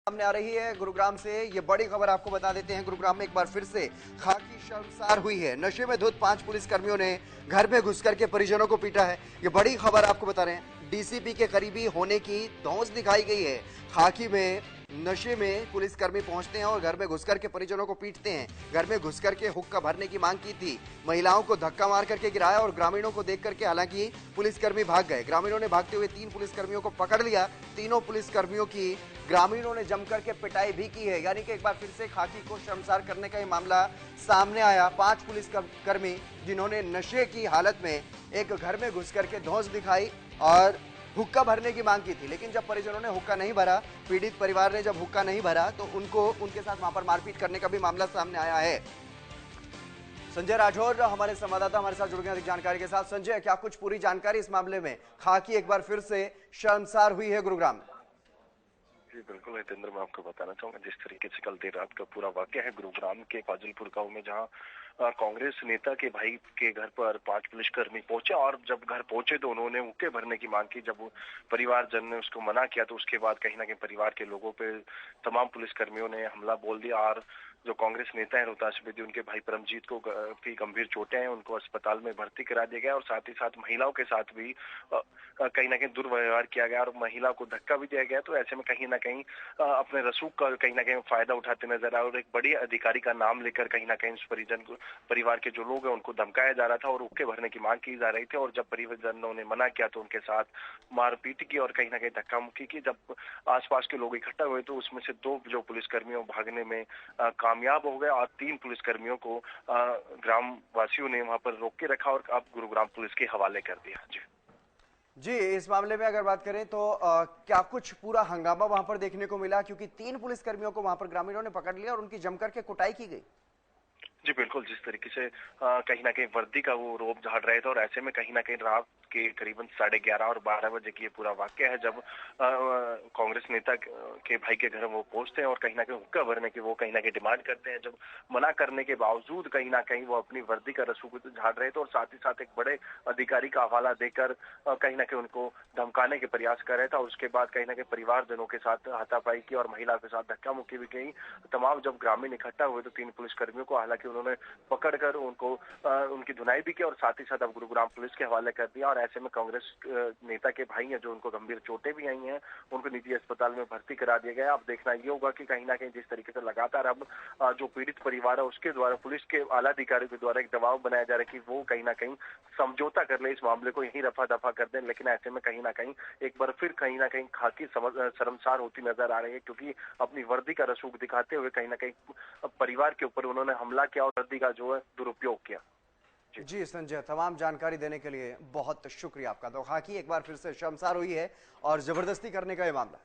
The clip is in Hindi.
सामने आ रही है गुरुग्राम से। ये बड़ी खबर आपको बता देते हैं। गुरुग्राम में एक बार फिर से खाकी शर्मसार हुई है। नशे में धुत 5 पुलिसकर्मियों ने घर में घुस करके परिजनों को पीटा है। ये बड़ी खबर आपको बता रहे हैं। डीसीपी के करीबी होने की धौंस दिखाई गई है। खाकी में नशे में पुलिसकर्मी पहुंचते हैं और घर में घुस करके परिजनों को पीटते हैं। घर में घुस करके हुक्का भरने की मांग की थी। महिलाओं को धक्का मार करके गिराया और ग्रामीणों को देख करके हालांकि पुलिसकर्मी भाग गए। ग्रामीणों ने भागते हुए 3 पुलिसकर्मियों को पकड़ लिया। तीनों पुलिसकर्मियों की ग्रामीणों ने जमकर के पिटाई भी की है। यानी कि एक बार फिर से खाकी को शर्मसार करने का ये मामला सामने आया। 5 पुलिसकर्मी जिन्होंने नशे की हालत में एक घर में घुस करके धौंस दिखाई और हुक्का भरने की मांग की थी, लेकिन जब परिजनों ने हुक्का नहीं भरा, पीड़ित परिवार ने जब हुक्का नहीं भरा तो उनके साथ वहां पर मारपीट करने का भी मामला सामने आया है। संजय राठौर हमारे संवाददाता हमारे साथ जुड़ गए अधिक जानकारी के साथ। संजय, क्या कुछ पूरी जानकारी इस मामले में? खाकी एक बार फिर से शर्मसार हुई है गुरुग्राम में। जी बिल्कुल हितेंद्र, मैं आपको बताना चाहूंगा जिस तरीके से कल देर रात का पूरा वाकया है गुरुग्राम के फाजिलपुर गांव में, जहां कांग्रेस नेता के भाई के घर पर 5 पुलिसकर्मी पहुंचे और जब घर पहुंचे तो उन्होंने हुक्के भरने की मांग की। जब परिवारजन ने उसको मना किया तो उसके बाद कहीं ना कहीं परिवार के लोगों पे तमाम पुलिसकर्मियों ने हमला बोल दिया और जो कांग्रेस नेता है रोहताश विद्युत, उनके भाई परमजीत को भी गंभीर चोटें हैं, उनको अस्पताल में भर्ती करा दिया गया और साथ ही साथ महिलाओं के साथ भी कहीं ना कहीं दुर्व्यवहार किया गया और महिला को धक्का भी दिया गया। तो ऐसे में कहीं ना कहीं अपने रसूख का कहीं ना कहीं फायदा उठाते नजर आए और एक बड़ी अधिकारी का नाम लेकर कहीं ना कहीं परिवार के जो लोग हैं उनको धमकाया जा रहा था और हुक्के भरने की मांग की जा रही थी। और जब परिवारजनों ने मना किया तो उनके साथ मारपीट की और कहीं ना कहीं धक्का मुक्की की। जब आसपास के लोग इकट्ठा हुए तो उसमें से 2 जो पुलिसकर्मियों भागने में कामयाब हो गए और 3 पुलिसकर्मियों को ग्राम वासियों ने वहां पर रोक के रखा और अब गुरुग्राम पुलिस के हवाले कर दिया। जी, इस मामले में अगर बात करें तो क्या कुछ पूरा हंगामा वहां पर देखने को मिला? क्योंकि 3 पुलिसकर्मियों को वहां पर ग्रामीणों ने पकड़ लिया और उनकी जमकर के कुटाई की गई। जी बिल्कुल, जिस तरीके से कहीं ना कहीं वर्दी का वो रोब झाड़ रहे थे और ऐसे में कहीं ना कहीं रात के करीबन 11:30 और 12 बजे की ये पूरा वाकया है जब कांग्रेस नेता के भाई के घर वो पहुंचते हैं और कहीं ना कहीं हुक्का भरने की वो कहीं ना कहीं डिमांड करते हैं। जब मना करने के बावजूद कहीं ना कहीं वो अपनी वर्दी का रसूख झाड़ रहे थे और साथ ही साथ एक बड़े अधिकारी का हवाला देकर कहीं ना कहीं उनको धमकाने के प्रयास कर रहे थे और उसके बाद कहीं ना कहीं परिवारजनों के साथ हाथापाई की और महिला के साथ धक्का मुक्की भी गई। तमाम जब ग्रामीण इकट्ठा हुए तो 3 पुलिसकर्मियों को हालांकि उन्होंने पकड़कर उनको उनकी धुनाई भी की और साथ ही साथ अब गुरुग्राम पुलिस के हवाले कर दिया। और ऐसे में कांग्रेस नेता के भाई हैं जो उनको गंभीर चोटें भी आई हैं, उनको निजी अस्पताल में भर्ती करा दिया गया। अब देखना ये होगा कि कहीं ना कहीं जिस तरीके से लगातार अब जो पीड़ित परिवार है उसके द्वारा पुलिस के आला अधिकारियों के द्वारा एक दबाव बनाया जा रहा है कि वो कहीं ना कहीं समझौता कर ले, इस मामले को यहीं रफा दफा कर दें। लेकिन ऐसे में कहीं ना कहीं एक बार फिर कहीं ना कहीं खाकी शर्मसार होती नजर आ रही है, क्योंकि अपनी वर्दी का रसूख दिखाते हुए कहीं ना कहीं परिवार के ऊपर उन्होंने हमला किया और वर्दी का जो है दुरुपयोग किया। जी संजय, तमाम जानकारी देने के लिए बहुत शुक्रिया आपका। तो खाकी एक बार फिर से शर्मसार हुई है और जबरदस्ती करने का ये मामला।